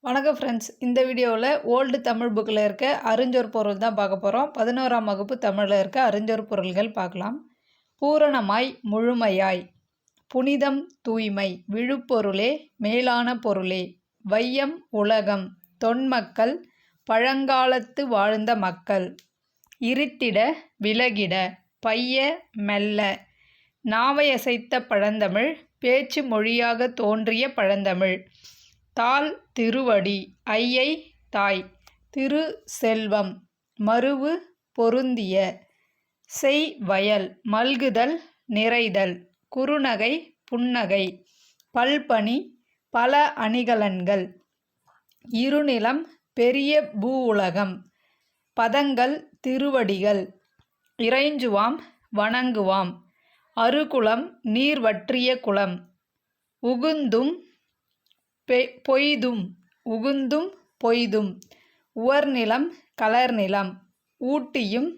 வணக்கம் ஃப்ரெண்ட்ஸ். இந்த வீடியோவில் ஓல்டு தமிழ் புக்கில் இருக்க அறிஞ்சொர் பொருள் தான் பார்க்க போகிறோம். 11ஆம் வகுப்பு தமிழில் இருக்க அறிஞ்சொர் பொருள்கள் பார்க்கலாம். பூரணமாய், முழுமையாய், புனிதம், தூய்மை, விழுப்பொருளே, மேலான பொருளே, வையம், உலகம், தொன்மக்கள், பழங்காலத்து வாழ்ந்த மக்கள், இருத்திட, விலகிட, பைய, மெல்ல, நாவையசைத்த பழந்தமிழ், பேச்சு மொழியாக தோன்றிய பழந்தமிழ், தாள், திருவடி, ஐயை, தாய், திரு, செல்வம், மருவு, பொருந்திய, செய், வயல், மல்குதல், நிறைதல், குறுநகை, புன்னகை, பல்பணி, பல அணிகலன்கள், இருநிலம், பெரிய பூவுலகம், பதங்கள், திருவடிகள், இறைஞ்சுவாம், வணங்குவாம், அருகுளம், நீர் வற்றிய குளம், உகுந்தும் பொய்தும், உகுந்தும் பொய்தும், உவர்நிலம், கலர்நிலம், ஊட்டியும்,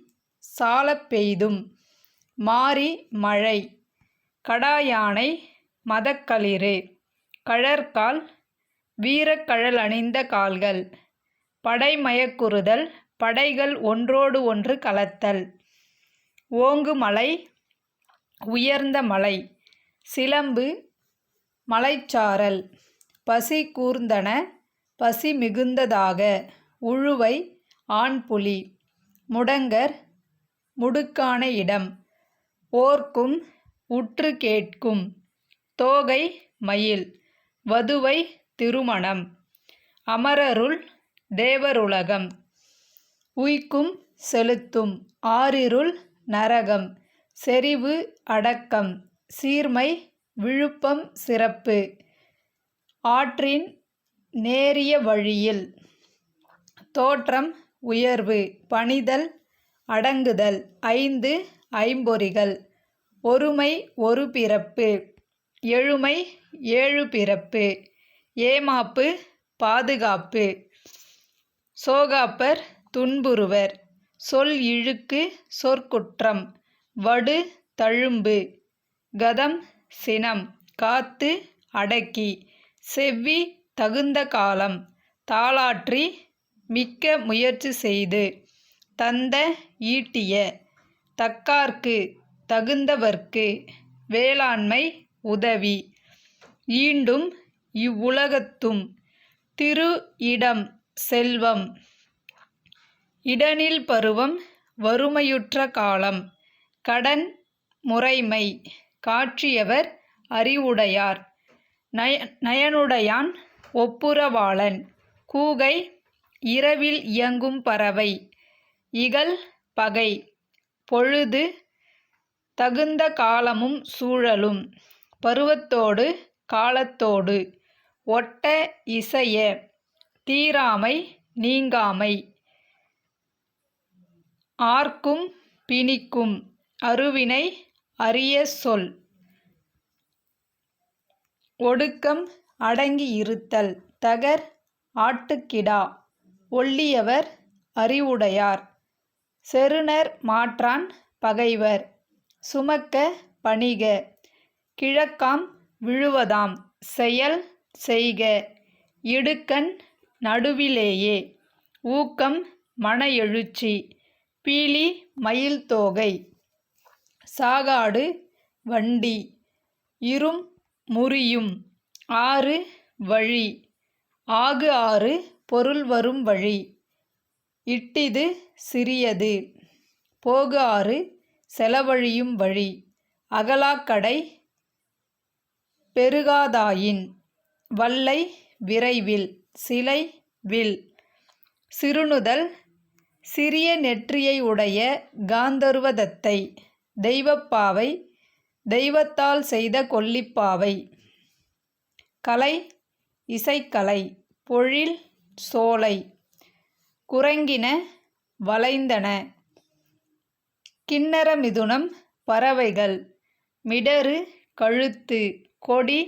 சாலப் பெய்தும், மாரி, மழை, கடாயானை, மதக்களிறு, கழற்கால், வீரக்கழல் அணிந்த கால்கள், படைமயக்குறுதல், படைகள் ஒன்றோடு ஒன்று கலத்தல், ஓங்குமலை, உயர்ந்த மலை, சிலம்பு, மலைச்சாரல், பசி கூர்ந்தன, பசி மிகுந்ததாக, உழுவை, ஆண்புலி, முடங்கர், முடுக்கான இடம், ஓர்க்கும், உற்று கேட்கும், தோகை, மயில், வதுவை, திருமணம், அமரருள், தேவருலகம், உய்க்கும், செலுத்தும், ஆரிருள், நரகம், செறிவு, அடக்கம், சீர்மை, விழுப்பம், சிறப்பு, ஆற்றின் நேரிய வழியில், தோற்றம், உயர்வு, பணிதல், அடங்குதல், ஐந்து, ஐம்பொறிகள், ஒருமை, ஒரு பிறப்பு, எழுமை, ஏழு பிறப்பு, ஏமாப்பு, பாதுகாப்பு, சோகாப்பர், துன்புறுவர், சொல் இழுக்கு, சொற்குற்றம், வடு, தழும்பு, கதம், சினம், காத்து, அடக்கி, செவ்வி, தகுந்த காலம், தாளாற்றி, மிக்க முயற்சி செய்து, தந்த, ஈட்டிய, தக்கார்க்கு, தகுந்தவர்க்கு, வேளாண்மை, உதவி, ஈண்டும், இவ்வுலகத்தும், திரு, இடம், செல்வம், இடனில் பருவம், வறுமையுற்ற காலம், கடன், முறைமை, காட்சியவர், அறிவுடையார், நயனுடையான், ஒப்புரவாளன், கூகை, இரவில் இயங்கும் பறவை, இகல், பகை, பொழுது, தகுந்த காலமும் சூழலும், பருவத்தோடு, காலத்தோடு, ஒட்ட, இசைய, தீராமை, நீங்காமை, ஆர்க்கும், பிணிக்கும், அருவினை, அரிய சொல், ஒடுக்கம், அடங்கி இருத்தல், தகர், ஆட்டுக்கிடா, ஒள்ளியவர், அறிவுடையார், செருணர், மாற்றான், பகைவர், சுமக்க, பணிக, கிழக்காம், விழுவதாம், செயல், செய்க, இடுக்கண், நடுவிலேயே, ஊக்கம், மன எழுச்சி, பீலி, மயில் தோகை, சாகாடு, வண்டி, இரும், முறியும், ஆறு, வழி, ஆகு ஆறு, பொருள் வரும் வழி, இட்டிது, சிறியது, போகு ஆறு, செலவழியும் வழி, அகலாக்கடை, பெருகாதாயின், வல்லை, விரைவில், சிலை, வில், சிறுநுதல், சிறிய நெற்றியை உடைய காந்தர்வதத்தை, தெய்வப்பாவை, தெய்வத்தால் செய்த கொல்லிப்பாவை, கலை, இசைக்கலை, பொழில், சோலை, குறங்கின, வளைந்தன, கிண்ணற மிதுனம், பறவைகள், மிடறு, கழுத்து, கொடி,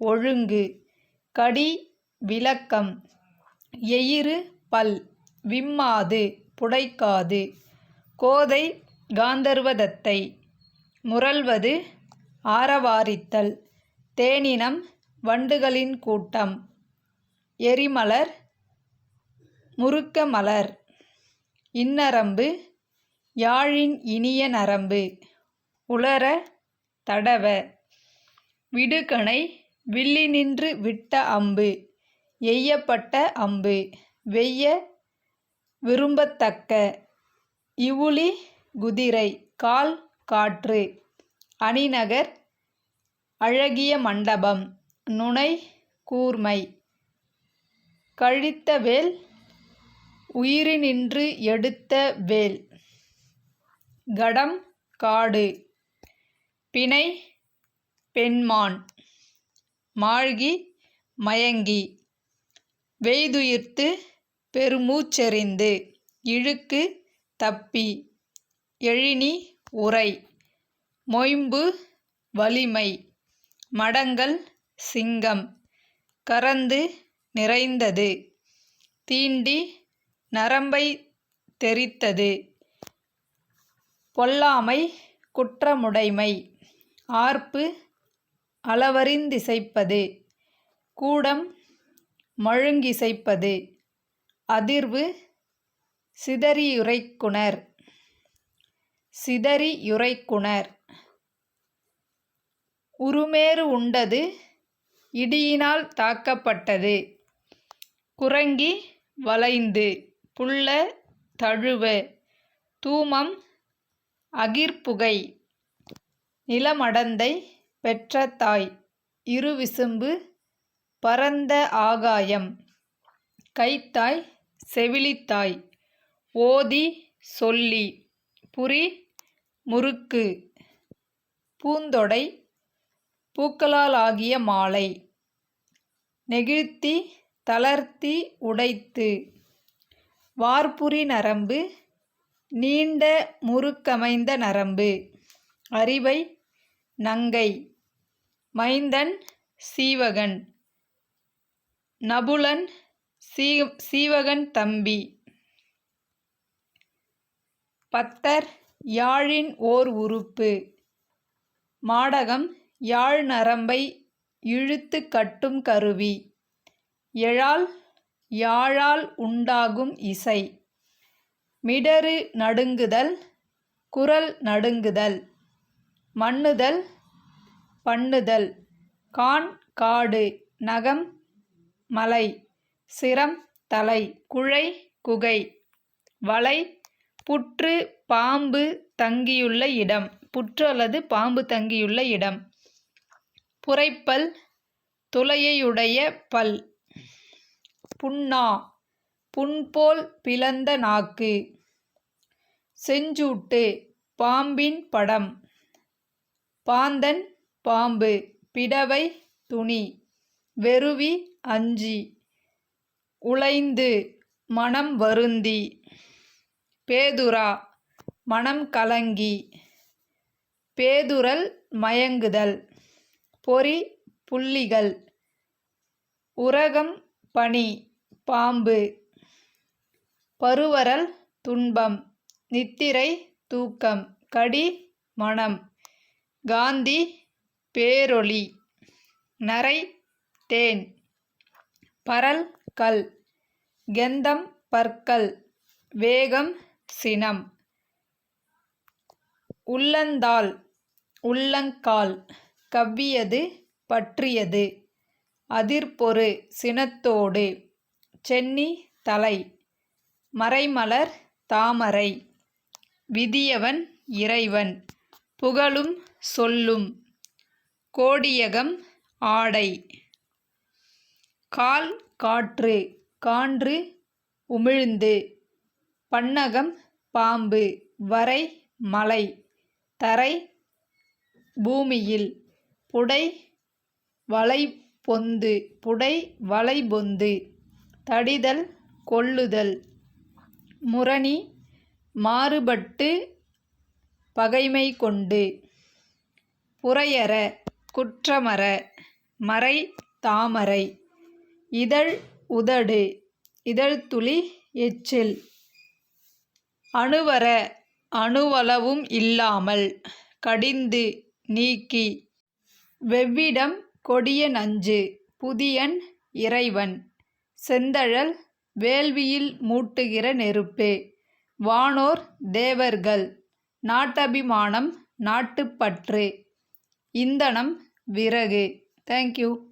ஒழுங்கு, கடி, விளக்கம், எயிறு, பல், விம்மாது, புடைக்காது, கோதை, காந்தர்வதத்தை, முரல்வது, ஆரவாரித்தல், தேனினம், வண்டுகளின் கூட்டம், எரிமலர், முருக்க மலர். இன்னரம்பு யாழின் இனிய நரம்பு. உளர தடவ. விடுகணை வில்லினின்று விட்ட அம்பு. எய்யப்பட்ட அம்பு. வெய்ய விரும்பத்தக்க. இவுளி குதிரை. கால் காற்று. அணிநகர் அழகிய மண்டபம். நுனை கூர்மை. கழித்த வேல் உயிரினின்று எடுத்த வேல். கடம் காடு. பிணை பெண்மான். மாழ்கி மயங்கி. வெய்துயிர்த்து பெருமூச்செறிந்து. இழுக்கு தப்பி. எழினி உரை. மொய்ம்பு வலிமை. மடங்கல் சிங்கம். கரந்து நிறைந்தது. தீண்டி நரம்பைத் தெறித்தது. பொல்லாமை குற்றமுடைமை. ஆர்ப்பு அளவறிந்திசைப்பது. கூடம் மழுங்கிசைப்பது. அதிர்வு சிதறியுரைக்குணர். சிதறியுரைக்குணர். உருமேறு உண்டது. இடியினால் தாக்கப்பட்டது. குறங்கி வளைந்து. புல்ல தழுவ. தூமம் அகிற்புகை. நிலமடந்தை பெற்ற தாய். இருவிசும்பு பரந்த ஆகாயம். கைத்தாய் செவிலித்தாய். ஓதி சொல்லி. புரி முருக்கு. பூந்தொடை பூக்களாலாகிய மாலை. நெகிழ்த்தி தளர்த்தி உடைத்து. வார்புரி நரம்பு நீண்ட முருக்கமைந்த நரம்பு. அரிவை நங்கை. மைந்தன் சீவகன். நபுலன் சீவகன் தம்பி. பத்தர் யாழின் ஓர் உறுப்பு. மாடகம் யாழ் நரம்பை இழுத்து கட்டும் கருவி. எழால் யாழால் உண்டாகும் இசை. மிடறு நடுங்குதல். குரல் நடுங்குதல். மன்னுதல் பண்ணுதல். கான் காடு. நகம் மலை. சிரம் தலை. குழை குகை. வளை புற்று பாம்பு தங்கியுள்ள இடம். புற்று அல்லது பாம்பு தங்கியுள்ள இடம். புரைப்பல் துளையையுடைய பல். புண்ணா புண்போல் பிளந்த நாக்கு. செஞ்சூட்டு பாம்பின் படம். பாந்தன் பாம்பு. பிடவை துணி. வெருவி அஞ்சி. உலைந்து மனம் வருந்தி. பேதுரா மனம் கலங்கி. பேதுரல் மயங்குதல். பொறி புள்ளிகள். உரகம் பனி. பாம்பு. பருவரல் துன்பம். நித்திரை தூக்கம். கடி மனம். காந்தி பேரொளி. நரை தேன். பரல் கல். கெந்தம் பற்கள். வேகம் சினம். உள்ளந்தாள் உள்ளங்கால். கவ்வியது பற்றியது. அதிர்பொரு சினத்தோடு. சென்னி தலை. மறைமலர் தாமரை. விதியவன் இறைவன். புகழும் சொல்லும். கோடியகம் ஆடை. கால் காற்று. கான்று உமிழ்ந்து. பன்னகம் பாம்பு. வரை மலை. தரை பூமியில். புடை வளைபொந்து. புடை வளைபொந்து. தடிதல் கொல்லுதல். முரணி மாறுபட்டு பகைமை கொண்டு. புரையற குற்றமற. மறை தாமரை. இதழ் உதடு. இதழ்துளி எச்சில். அணுவற அணுவளவும் இல்லாமல். கடிந்து நீக்கி. வெவ்விடம் கொடிய நஞ்சு. புதியன் இறைவன். செந்தழல் வேள்வியில் மூட்டுகிற நெருப்பு. வானோர் தேவர்கள். நாட்டபிமானம் நாட்டுப்பற்று. இந்தனம் விறகு. தேங்க்யூ.